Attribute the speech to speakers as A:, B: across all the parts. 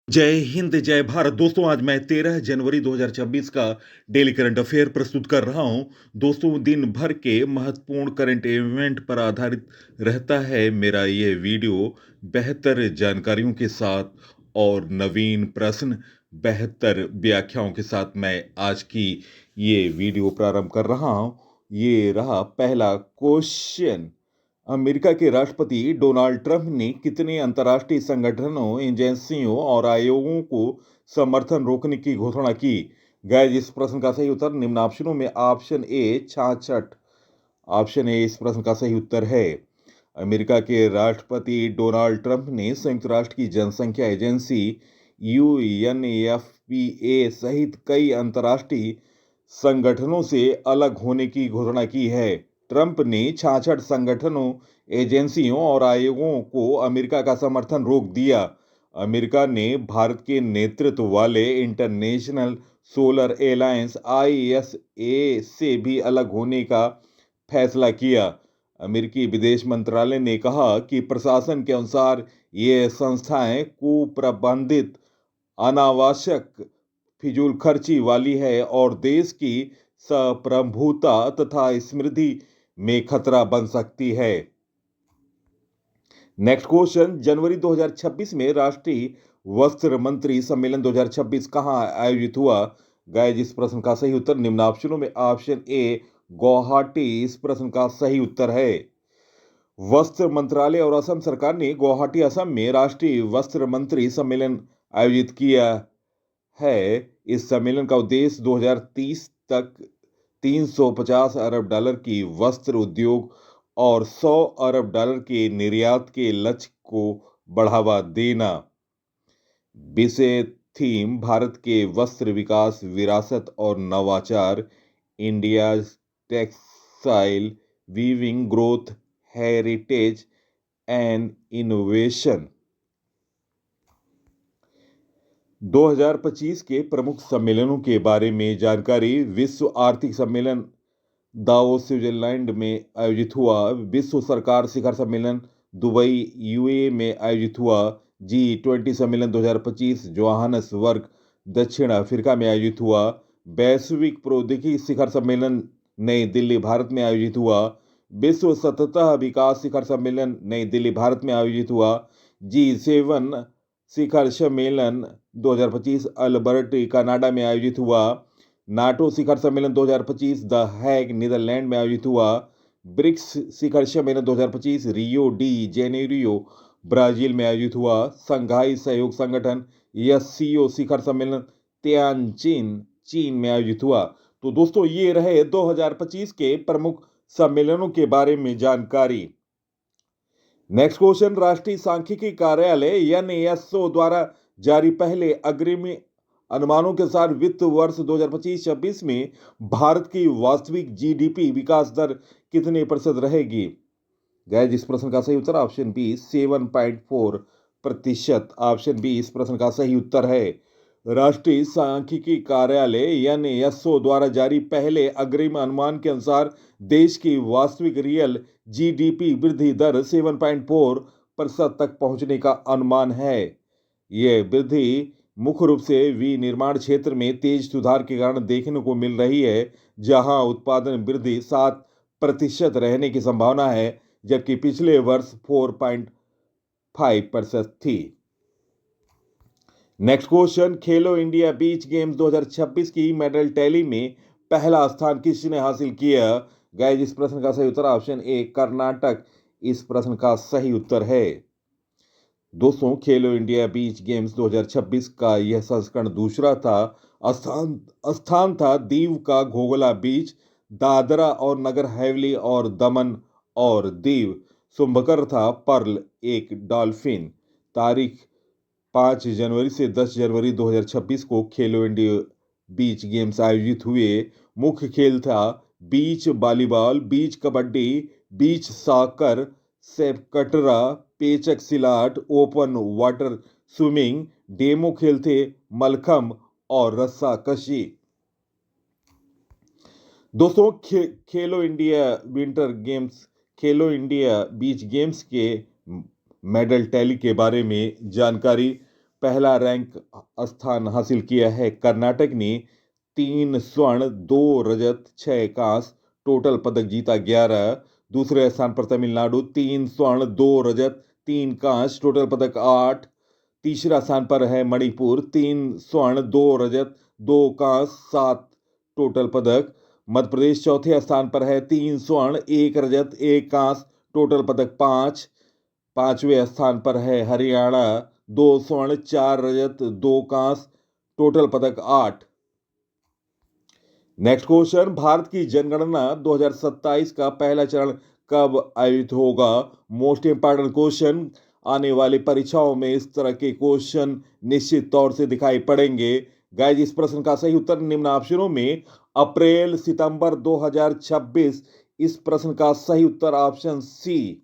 A: जय हिंद, जय भारत। दोस्तों, आज मैं 13 जनवरी 2026 का डेली करंट अफेयर प्रस्तुत कर रहा हूं। दोस्तों, दिन भर के महत्वपूर्ण करंट इवेंट पर आधारित रहता है मेरा ये वीडियो। बेहतर जानकारियों के साथ और नवीन प्रश्न, बेहतर व्याख्याओं के साथ मैं आज की ये वीडियो प्रारंभ कर रहा हूं। ये रहा पहला क्वेश्चन। अमेरिका के राष्ट्रपति डोनाल्ड ट्रंप ने कितने अंतर्राष्ट्रीय संगठनों, एजेंसियों और आयोगों को समर्थन रोकने की घोषणा की? गाइस, इस प्रश्न का सही उत्तर निम्न ऑप्शनों में ऑप्शन ए 66। ऑप्शन ए इस प्रश्न का सही उत्तर है। अमेरिका के राष्ट्रपति डोनाल्ड ट्रंप ने संयुक्त राष्ट्र की जनसंख्या एजेंसी यूएनएफपीए सहित कई अंतर्राष्ट्रीय संगठनों से अलग होने की घोषणा की है। ट्रंप ने 66 संगठनों, एजेंसियों और आयोगों को अमेरिका का समर्थन रोक दिया। अमेरिका ने भारत के नेतृत्व वाले इंटरनेशनल सोलर एलायंस आईएसए से भी अलग होने का फैसला किया। अमेरिकी विदेश मंत्रालय ने कहा कि प्रशासन के अनुसार ये संस्थाएं कुप्रबंधित, अनावश्यक फिजूलखर्ची वाली है और देश की संप्रभुता तथा समृद्धि में खतरा बन सकती है। नेक्स्ट क्वेश्चन, जनवरी 2026 में राष्ट्रीय वस्त्र मंत्री सम्मेलन 2026 कहां आयोजित हुआ? गाइस, इस प्रश्न का सही उत्तर निम्न ऑप्शनों में ऑप्शन ए गुवाहाटी इस प्रश्न का सही उत्तर है। वस्त्र मंत्रालय और असम सरकार ने गुवाहाटी, असम में राष्ट्रीय वस्त्र मंत्री सम्मेलन आयोजित किया है। इस सम्मेलन का उद्देश्य 2030 तक 350 अरब डॉलर की वस्त्र उद्योग और 100 अरब डॉलर के निर्यात के लक्ष्य को बढ़ावा देना। विषय थीम भारत के वस्त्र विकास, विरासत और नवाचार, India textile weaving growth, heritage and innovation. 2025 के प्रमुख सम्मेलनों के बारे में जानकारी। विश्व आर्थिक सम्मेलन दावोस, स्विट्जरलैंड में आयोजित हुआ। विश्व सरकार शिखर सम्मेलन दुबई, यूएई में आयोजित हुआ। G20 सम्मेलन 2025 जोहान्सबर्ग, दक्षिण अफ्रीका में आयोजित हुआ। वैश्विक प्रौद्योगिकी शिखर सम्मेलन नई दिल्ली, भारत में आयोजित हुआ। विश्व सतत विकास शिखर सम्मेलन नई दिल्ली, भारत में आयोजित हुआ। G7 शिखर सम्मेलन 2025 अल्बर्ट, कनाडा में आयोजित हुआ। नाटो शिखर सम्मेलन 2025 द हैग, नीदरलैंड में आयोजित हुआ। ब्रिक्स शिखर सम्मेलन 2025 रियो डी जेनेरियो, ब्राजील में आयोजित हुआ। संघाई सहयोग संगठन एससीओ शिखर सम्मेलन तियानजिन, चीन में आयोजित हुआ। तो दोस्तों, ये रहे 2025 के प्रमुख सम्मेलनों के बारे में जानकारी। नेक्स्ट क्वेश्चन, राष्ट्रीय सांख्यिकी कार्यालय एनएसओ द्वारा जारी पहले अग्रिम अनुमानों के अनुसार वित्त वर्ष 2025-26 में भारत की वास्तविक जीडीपी विकास दर कितने प्रतिशत रहेगी? गाइस, इस प्रश्न का सही उत्तर ऑप्शन बी 7.4%। ऑप्शन बी इस प्रश्न का सही उत्तर है। राष्ट्रीय सांख्यिकी कार्यालय एनएसओ द्वारा जारी पहले अग्रिम अनुमान के अनुसार देश की वास्तविक रियल जीडीपी वृद्धि दर 7.4% तक पहुंचने का अनुमान है। यह वृद्धि मुख्य रूप से विनिर्माण क्षेत्र में तेज सुधार के कारण देखने को मिल रही है, जहां उत्पादन वृद्धि 7% रहने की संभावना है, जबकि पिछले वर्ष 4.5% थी। नेक्स्ट क्वेश्चन, खेलो इंडिया बीच गेम्स 2026 की मेडल टैली में पहला स्थान किसने हासिल किया? गाइस, इस प्रश्न का सही उत्तर ऑप्शन ए कर्नाटक इस प्रश्न का सही उत्तर है। दोस्तों, खेलो इंडिया बीच गेम्स 2026 का यह संस्करण दूसरा था। स्थान था दीव का घोघला बीच, दादरा और नगर हवेली और दमन और दीव। शुभंकर था पर्ल, एक डॉल्फिन। तारीख 5 जनवरी से 10 जनवरी 2026 को खेलो इंडिया बीच गेम्स आयोजित हुए। मुख्य खेल था बीच वॉलीबॉल, बीच कबड्डी, बीच सॉकर, सेप Katra, पेचक सिलाट, open water swimming. Demo खेल थे मलखंब और रस्सा कशी। दोस्तों, खेलो इंडिया विंटर गेम्स, खेलो इंडिया बीच गेम्स के मेडल टैली के बारे में जानकारी। पहला रैंक स्थान हासिल किया है। कर्नाटक ने 3 स्वर्ण, 2 रजत, 6 कांस्य, टोटल पदक जीता 11। दूसरे स्थान पर तमिलनाडु 3 स्वर्ण, 2 रजत, 3 कांस्य, टोटल पदक 8। तीसरा स्थान पर है मणिपुर 3 स्वर्ण, 2 रजत, 2 कांस्य, 7 टोटल पदक। मध्य प्रदेश चौथे स्थान पर है 3 स्वर्ण, 1 रजत, 1 कांस्य, टोटल पदक 5। पांचवें स्थान पर है हरियाणा 2 स्वर्ण, 4 रजत, 2 कांस्य, टोटल पदक 8। नेक्स्ट क्वेश्चन, भारत की जनगणना 2027 का पहला चरण कब आयोजित होगा? Most important question. आने वाली परीक्षाओं में इस तरह के क्वेश्चन निश्चित तौर से दिखाई पड़ेंगे। गाइस, इस प्रश्न का सही उत्तर निम्न ऑप्शनों में अप्रैल सितंबर 2026। इस प्रश्न का सही उत्तर ऑप्शन सी।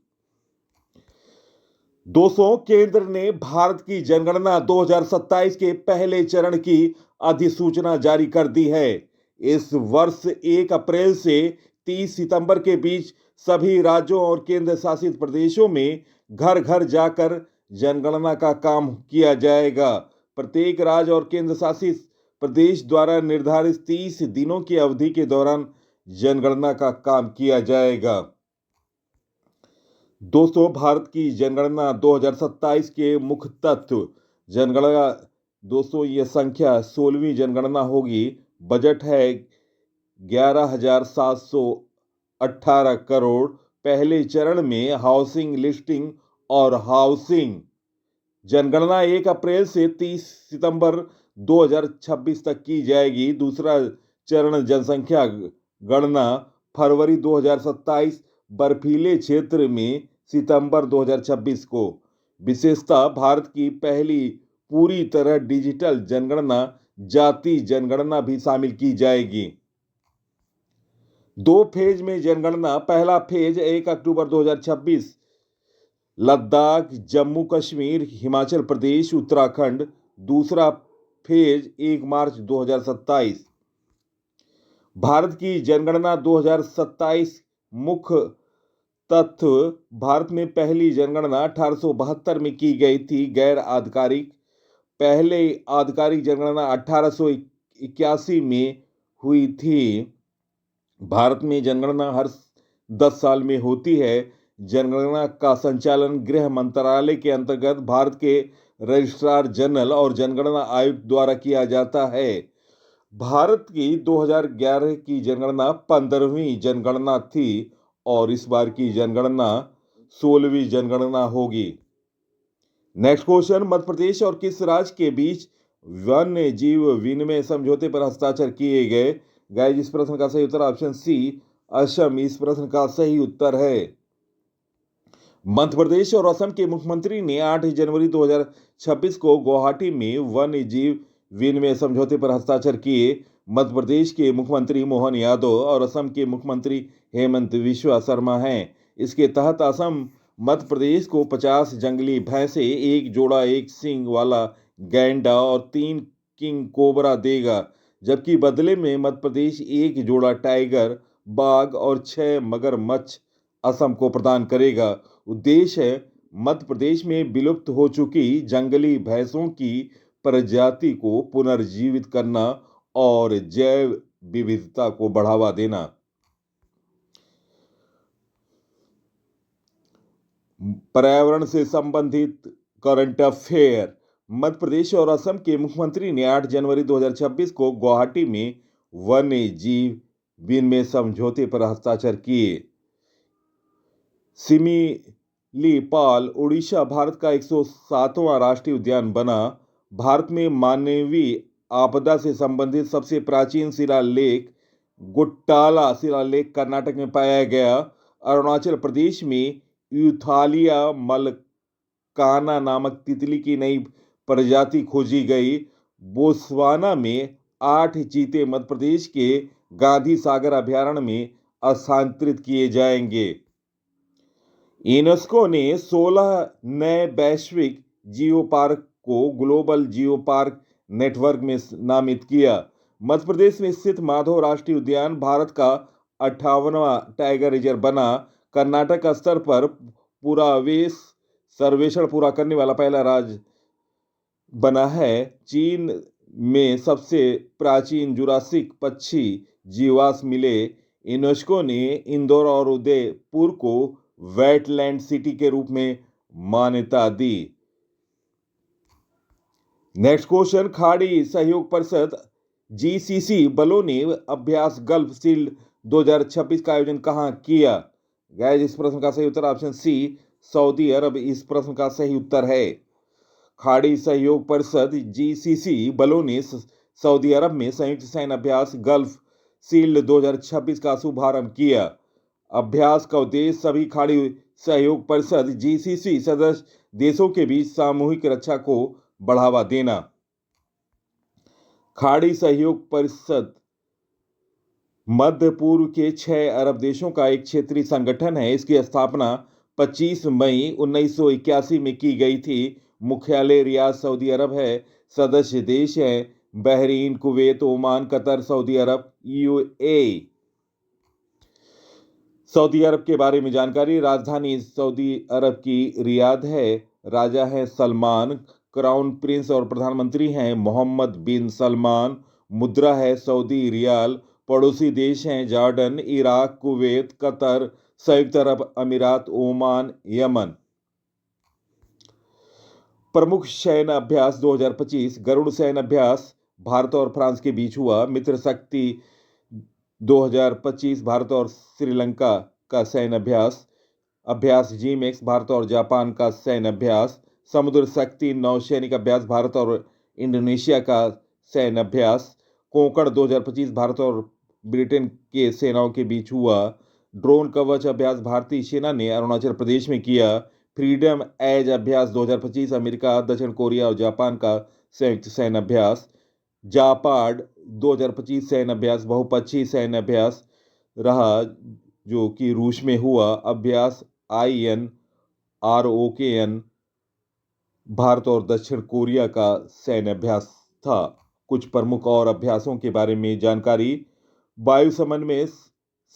A: दोस्तों, केंद्र ने भारत की जनगणना 2027 के पहले चरण की अधिसूचना जारी कर दी है। इस वर्ष 1 अप्रैल से 30 सितंबर के बीच सभी राज्यों और केंद्र शासित प्रदेशों में घर घर जाकर जनगणना का काम किया जाएगा। प्रत्येक राज्य और केंद्र शासित प्रदेश द्वारा निर्धारित 30 दिनों की अवधि के दौरान जनगणना का काम किया जाएगा। दोस्तों, भारत की जनगणना 2027 के मुख्य तत्व। जनगणना दोस्तों, यह संख्या 16वीं जनगणना होगी। बजट है 11,718 करोड़। पहले चरण में हाउसिंग लिस्टिंग और हाउसिंग जनगणना 1 अप्रैल से 30 सितंबर 2026 तक की जाएगी। दूसरा चरण जनसंख्या गणना फरवरी 2027, बर्फीले क्षेत्र में सितंबर 2026 को। विशेषता, भारत की पहली पूरी तरह डिजिटल जनगणना, जाति जनगणना भी शामिल की जाएगी। 2 फेज में जनगणना। पहला फेज 1 अक्टूबर 2026 लद्दाख, जम्मू कश्मीर, हिमाचल प्रदेश, उत्तराखंड। दूसरा फेज 1 मार्च 2027। भारत की जनगणना 2027 मुख्य तथ्य। भारत में पहली जनगणना 1872 में की गई थी, गैर आधिकारिक। पहले आधिकारिक जनगणना 1881 में हुई थी। भारत में जनगणना हर 10 साल में होती है। जनगणना का संचालन गृह मंत्रालय के अंतर्गत भारत के रजिस्ट्रार जनरल और जनगणना आयुक्त द्वारा किया जाता है। भारत की 2011 की जनगणना 15वीं जनगणना थी और इस बार की जनगणना 16वीं जनगणना होगी। नेक्स्ट क्वेश्चन, मध्य प्रदेश और किस राज्य के बीच वन्य जीव विनिमय समझौते पर हस्ताक्षर किए गए? गाइस, इस प्रश्न का सही उत्तर ऑप्शन सी, असम इस प्रश्न का सही उत्तर है। मध्य प्रदेश और असम के मुख्यमंत्री ने 8 जनवरी 2026 को गुवाहाटी में वन्य जीव विनिमय समझौते पर हस्ताक्षर किए। मध्य प्रदेश के मुख्यमंत्री मोहन यादव और असम के मुख्यमंत्री हेमंत बिश्वा शर्मा हैं। इसके तहत असम मध्य प्रदेश को 50 जंगली भैंसे, 1 जोड़ा 1 सींग वाला गैंडा और 3 किंग कोबरा देगा, जबकि बदले में मध्य प्रदेश 1 जोड़ा टाइगर, बाघ और 6 मगरमच्छ असम को प्रदान करेगा। उद्देश्य है मध्य प्रदेश में विलुप्त हो चुकी जंगली भैंसों की प्रजाति को पुनर्जीवित करना और जैव विविधता को बढ़ावा देना। पर्यावरण से संबंधित करंट अफेयर। मध्य प्रदेश और असम के मुख्यमंत्री ने 8 जनवरी 2026 को गुवाहाटी में वन्य जीव विनिमय समझौते पर हस्ताक्षर किए। सिमिलीपाल उड़ीसा भारत का 107वां राष्ट्रीय उद्यान बना। भारत में मानवीय आपदा से संबंधित सबसे प्राचीन शिलालेख गुट्टाला शिलालेख कर्नाटक में पाया गया। अरुणाचल प्रदेश में यूथालिया मलकाना नामक तितली की नई प्रजाति खोजी गई। बोत्सवाना में 8 चीते मध्य प्रदेश के गांधी सागर अभयारण्य में स्थानांतरित किए जाएंगे। यूनेस्को ने 16 नए वैश्विक जियो पार्क को ग्लोबल जियो पार्क नेटवर्क में नामित किया। मध्य प्रदेश में स्थित माधव राष्ट्रीय उद्यान भारत का 58वां टाइगर रिजर्व बना। कर्नाटक स्तर पर पुरावेश सर्वेक्षण पूरा करने वाला पहला राज्य बना है। चीन में सबसे प्राचीन जुरासिक पक्षी जीवाश्म मिले। यूनेस्को ने इंदौर और उदयपुर को वेटलैंड सिटी के रूप में मान्यता दी। नेक्स्ट क्वेश्चन, खाड़ी सहयोग परिषद जीसीसी बलों ने अभ्यास गल्फ शील्ड 2026 का आयोजन कहां किया? गाइस, इस प्रश्न का सही उत्तर ऑप्शन सी, सऊदी अरब इस प्रश्न का सही उत्तर है। खाड़ी सहयोग परिषद जीसीसी बलों ने सऊदी अरब में संयुक्त सैन्य अभ्यास गल्फ शील्ड 2026 का शुभारंभ किया। अभ्यास का उद्देश्य सभी खाड़ी सहयोग परिषद जीसीसी सदस्य देशों के बीच सामूहिक रक्षा को बढ़ावा देना। खाड़ी सहयोग परिषद मध्य पूर्व के 6 अरब देशों का एक क्षेत्रीय संगठन है। इसकी स्थापना 25 मई 1981 में की गई थी। मुख्यालय रियाद सऊदी अरब है। सदस्य देश हैं Bahrain, Kuwait, Oman, Qatar, Saudi Arabia, UAE. Saudi Arabia के बारे में जानकारी, राजधानी सऊदी अरब की रियाद है। राजा है सलमान, क्राउन प्रिंस और प्रधानमंत्री हैं मोहम्मद बिन सलमान। मुद्रा है सऊदी रियाल। पड़ोसी देश हैं जॉर्डन, इराक, कुवैत, कतर, संयुक्त अरब अमीरात, ओमान, यमन। प्रमुख सैन्य अभ्यास 2025, गरुड़ सैन्य अभ्यास भारत और फ्रांस के बीच हुआ। मित्र शक्ति 2025 भारत और श्रीलंका का सैन्य अभ्यास। अभ्यास जीमैक्स भारत और जापान का सैन्य अभ्यास। समुद्र शक्ति नौसैनिक अभ्यास भारत और इंडोनेशिया का सैन्य अभ्यास। कोंकण 2025 भारत और ब्रिटेन के सेनाओं के बीच हुआ। ड्रोन कवच अभ्यास भारतीय सेना ने अरुणाचल प्रदेश में किया। फ्रीडम एज अभ्यास 2025 अमेरिका, दक्षिण कोरिया और जापान का संयुक्त सैन्य अभ्यास। जापाड 2025 सैन्य अभ्यास बहुपक्षीय सैन्य अभ्यास रहा जो कि रूस में हुआ। अभ्यास INROKN भारत और दक्षिण कोरिया का सैन्य अभ्यास था। कुछ प्रमुख और अभ्यासों के बारे में जानकारी, वायु समन में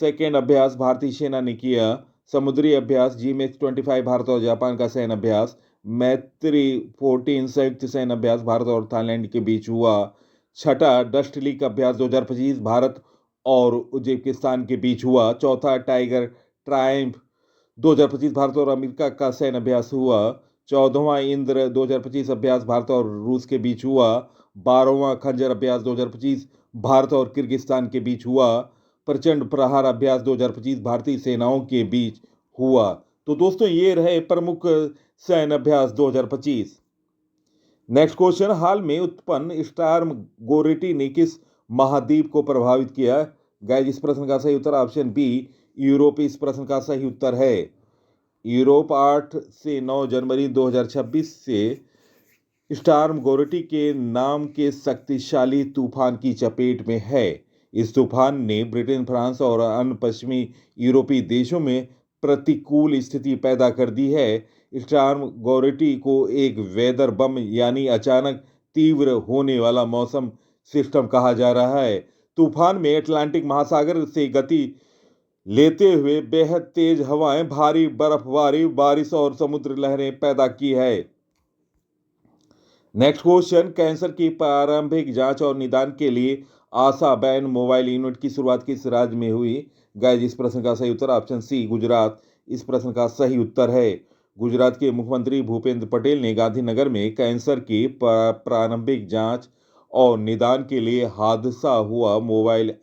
A: सेकेंड अभ्यास भारतीय सेना ने किया। समुद्री अभ्यास GMX 25 भारत और जापान का सैन्य अभ्यास। मैत्री 14 संयुक्त सैन्य अभ्यास भारत और थाईलैंड के बीच हुआ। छठा डस्ट लीग अभ्यास 2025 भारत और उज्बेकिस्तान के बीच हुआ। चौथा टाइगर ट्रायम्फ 2025 भारत और अमेरिका का सैन्य अभ्यास हुआ। 14वां इंद्र 2025 अभ्यास भारत और रूस के बीच हुआ। 12वां खंजर अभ्यास 2025 भारत और किर्गिस्तान के बीच हुआ। प्रचंड प्रहार अभ्यास 2025 भारतीय सेनाओं के बीच हुआ। तो दोस्तों, ये रहे प्रमुख सैन्य अभ्यास 2025। नेक्स्ट क्वेश्चन, हाल में उत्पन्न स्टार्म गोरेटी ने किस महाद्वीप को प्रभावित किया? गाइस, इस प्रश्न का सही उत्तर ऑप्शन बी, यूरोप इस प्रश्न का सही उत्तर है। यूरोप 8 से 9 जनवरी 2026 से स्टार्म गोरेटी के नाम के शक्तिशाली तूफान की चपेट में है। इस तूफान ने ब्रिटेन, फ्रांस और अन्य पश्चिमी यूरोपीय देशों में प्रतिकूल स्थिति पैदा कर दी है। स्टार्म गोरेटी को एक वेदर बम यानी अचानक तीव्र होने वाला मौसम सिस्टम कहा जा रहा है। तूफान में अटलांटिक महासागर से गति लेते हुए बेहद तेज हवाएं, भारी बर्फबारी, बारिश और समुद्र लहरें पैदा की है। नेक्स्ट क्वेश्चन, कैंसर की प्रारंभिक जांच और निदान के लिए आशा बैन मोबाइल यूनिट की शुरुआत किस राज्य में हुई? गाइस, इस प्रश्न का सही उत्तर ऑप्शन सी, गुजरात इस प्रश्न का सही उत्तर है। गुजरात के मुख्यमंत्री भूपेंद्र पटेल ने गांधीनगर में कैंसर की प्रारंभिक जांच और निदान के लिए हादसा हुआ मोबाइल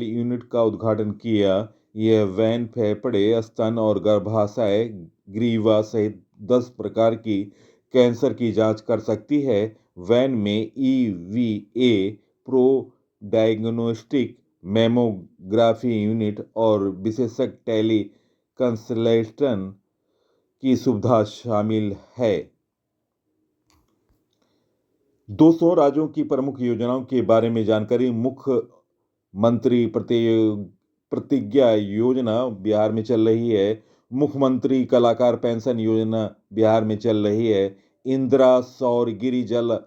A: यूनिट का उद्घाटन किया। यह वैन फेफड़े, स्तन और गर्भाशय ग्रीवा सहित 10 प्रकार की कैंसर की जांच कर सकती है। वैन में EVA pro diagnostic mammography unit और विशेषज्ञ टेली कंसल्टेशन की सुविधा शामिल है। 200 राज्यों की प्रमुख योजनाओं के बारे में जानकारी, मुख्यमंत्री प्रतिज्ञा योजना बिहार में चल रही है। मुख्यमंत्री कलाकार पेंशन योजना बिहार में चल रही है। इंदिरा सौर गिरिजल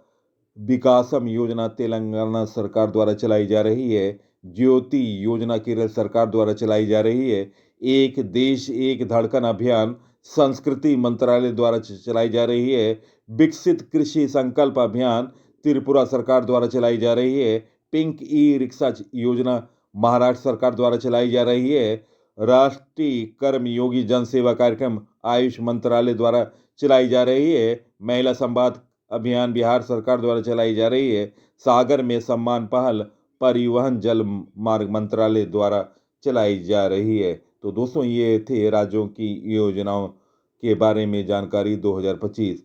A: विकासम योजना तेलंगाना सरकार द्वारा चलाई जा रही है। ज्योति योजना केरल सरकार द्वारा चलाई जा रही है। एक देश एक धड़कन अभियान संस्कृति मंत्रालय द्वारा चलाई जा रही है। विकसित कृषि संकल्प अभियान त्रिपुरा सरकार द्वारा चलाई जा रही है। पिंक ई रिक्शा योजना महाराष्ट्र सरकार द्वारा चलाई जा रही है। राष्ट्रीय कर्मयोगी जन सेवा कार्यक्रम आयुष मंत्रालय द्वारा चलाई जा रही है। महिला संवाद अभियान बिहार सरकार द्वारा चलाई जा रही है। सागर में सम्मान पहल परिवहन जल मार्ग मंत्रालय द्वारा चलाई जा रही है। तो दोस्तों, ये थे राज्यों की योजनाओं के बारे में जानकारी 2025।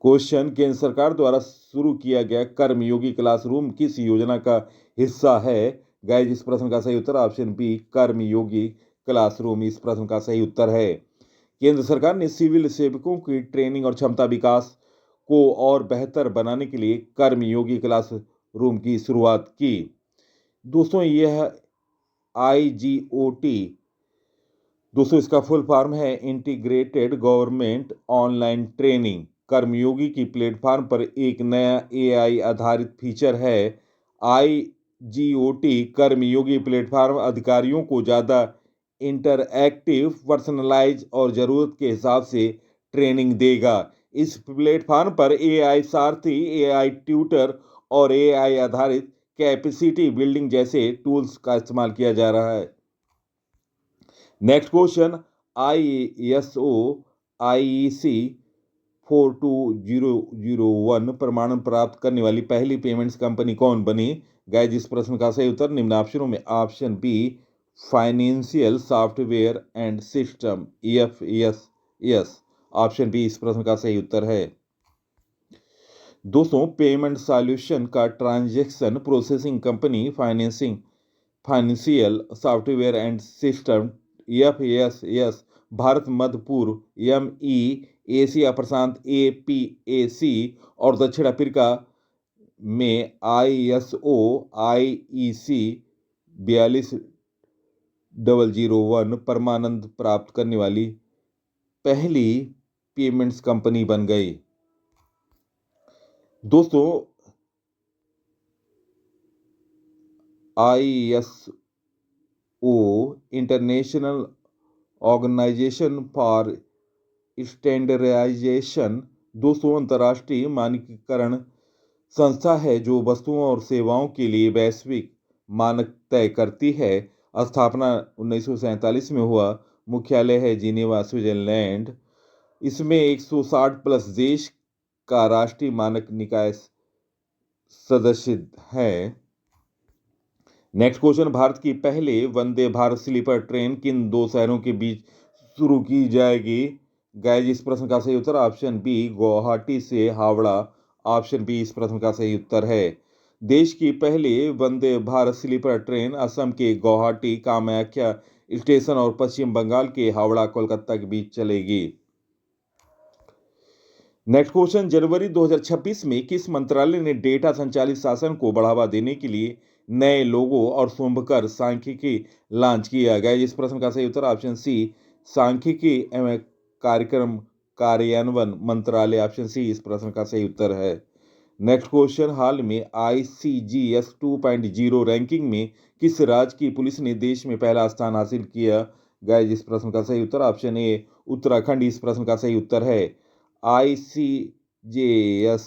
A: क्वेश्चन, केंद्र सरकार द्वारा शुरू किया गया कर्मयोगी क्लासरूम किस योजना का हिस्सा है? गाइस, इस प्रश्न का सही उत्तर ऑप्शन बी कर्मयोगी क्लासरूम इस प्रश्न का सही उत्तर है। केंद्र सरकार ने सिविल सेवकों की ट्रेनिंग और क्षमता विकास को और बेहतर बनाने के लिए कर्मयोगी क्लासरूम की शुरुआत की। दोस्तों, यह IGOT, दोस्तों इसका फुल फॉर्म है इंटीग्रेटेड गवर्नमेंट ऑनलाइन ट्रेनिंग। कर्मयोगी की प्लेटफॉर्म पर एक नया AI आधारित फीचर है। IGOT कर्मयोगी प्लेटफॉर्म अधिकारियों को ज़्यादा इंटरएक्टिव, पर्सनलाइज और ज़रूरत के हिसाब से ट्रेनिंग देगा। इस प्लेटफॉर्म पर AI सारथी, AI ट्यूटर और AI आधारित कैपेसिटी बिल्डिंग जैसे टूल्स का इस्तेमाल किया जा रहा है। नेक्स्ट क्वेश्चन, ISO IEC 42001 प्रमाणन प्राप्त करने वाली पहली पेमेंट्स कंपनी कौन बनी? गाइस, इस प्रश्न का सही उत्तर निम्न ऑप्शनों में option B financial software and system FSS, option B इस प्रश्न का सही उत्तर है। दोस्तों, पेमेंट सॉल्यूशन का transaction processing company financial software and system FSS Bharat, मध्य पूर्व ME, एशिया प्रशांत APAC और दक्षिण अफ्रीका में ISO IEC 42001 प्रमाणन प्राप्त करने वाली पहली पेमेंट्स कंपनी बन गई। दोस्तों, ISO International Organization for Standardization, दोस्तों अंतर्राष्ट्रीय मानकीकरण संस्था है जो वस्तुओं और सेवाओं के लिए वैश्विक मानक तय करती है। स्थापना 1947 में हुआ। मुख्यालय है जिनेवा, स्विट्जरलैंड। इसमें 160 प्लस देश का राष्ट्रीय मानक निकाय सदस्य है। नेक्स्ट क्वेश्चन, भारत की पहले वंदे भारत स्लीपर ट्रेन किन दो शहरों के बीच शुरू की जाएगी? गाइस, इस प्रश्न का सही उत्तर ऑप्शन बी गुवाहाटी से हावड़ा, ऑप्शन बी इस प्रश्न का सही उत्तर है। देश की पहली वंदे भारत स्लीपर ट्रेन असम के गुवाहाटी कामाख्या स्टेशन और पश्चिम बंगाल के हावड़ा कोलकाता के बीच चलेगी। नेक्स्ट क्वेश्चन, जनवरी 2026 में किस मंत्रालय ने डेटा संचालित शासन को बढ़ावा देने के लिए नए लोगो और शुभकर सांख्यिकी लॉन्च किया गया? इस प्रश्न का सही उत्तर ऑप्शन सी सांख्यिकी एवं कार्यक्रम कार्यान्वयन मंत्रालय, ऑप्शन सी इस प्रश्न का सही उत्तर है। नेक्स्ट क्वेश्चन, हाल में ICGS 2.0 रैंकिंग में किस राज्य की पुलिस ने देश में पहला स्थान हासिल किया? गाइस, इस प्रश्न का सही उत्तर ऑप्शन ए उत्तराखंड इस प्रश्न का सही उत्तर है। ICJS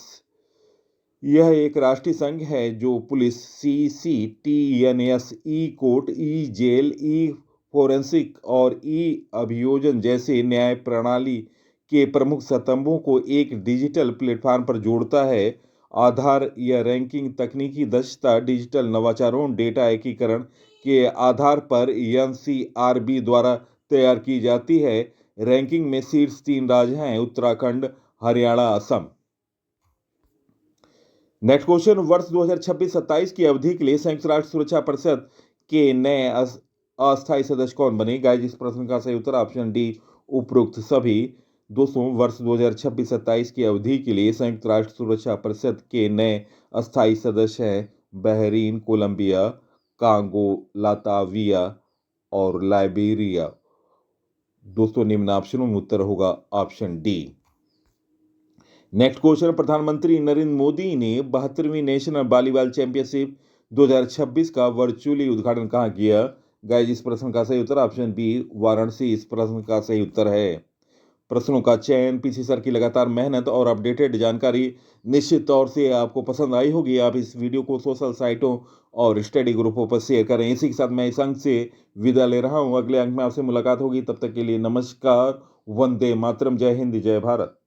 A: यह एक राष्ट्रीय संघ है जो पुलिस, CCTNS, ई-कोर्ट, ई-जेल, ई-फोरेंसिक और ई-अभियोजन जैसे न्याय प्रणाली के प्रमुख स्तंभों को एक डिजिटल प्लेटफॉर्म पर जोड़ता है। आधार यह रैंकिंग तकनीकी दक्षता, डिजिटल नवाचारों, डेटा एकीकरण के आधार पर NCRB द्वारा तैयार की जाती है। रैंकिंग में शीर्ष 3 राज्य हैं उत्तराखंड, हरियाणा, असम। नेक्स्ट क्वेश्चन, वर्ष 2026-27 की अवधि के लिए संयुक्त राष्ट्र सुरक्षा परिषद के नए अस्थायी सदस्य कौन बने? गाइस, इस प्रश्न का सही उत्तर ऑप्शन डी उपरोक्त सभी। दोस्तों, वर्ष 2026-27 की अवधि के लिए संयुक्त राष्ट्र सुरक्षा परिषद के नए अस्थायी सदस्य हैं बहरीन, कोलंबिया, कांगो, लाताविया और लाइबेरिया। दोस्तों, निम्न ऑप्शनों में उत्तर होगा ऑप्शन डी। नेक्स्ट क्वेश्चन, प्रधानमंत्री नरेंद्र मोदी ने 72वीं नेशनल वॉलीबॉल चैंपियनशिप 2026 का वर्चुअली उद्घाटन कहाँ किया? गाइस, इस प्रश्न का सही उत्तर ऑप्शन बी वाराणसी इस प्रश्न का सही उत्तर है। प्रश्नों का चयन, पीसी सर की लगातार मेहनत और अपडेटेड जानकारी निश्चित तौर से आपको पसंद आई होगी। आप इस वीडियो को सोशल साइटों और स्टडी ग्रुपों पर शेयर करें। इसी के साथ मैं इस अंक से विदा ले रहा हूं। अगले अंक में आपसे मुलाकात होगी। तब तक के लिए नमस्कार। वंदे मातरम। जय हिंद, जय भारत।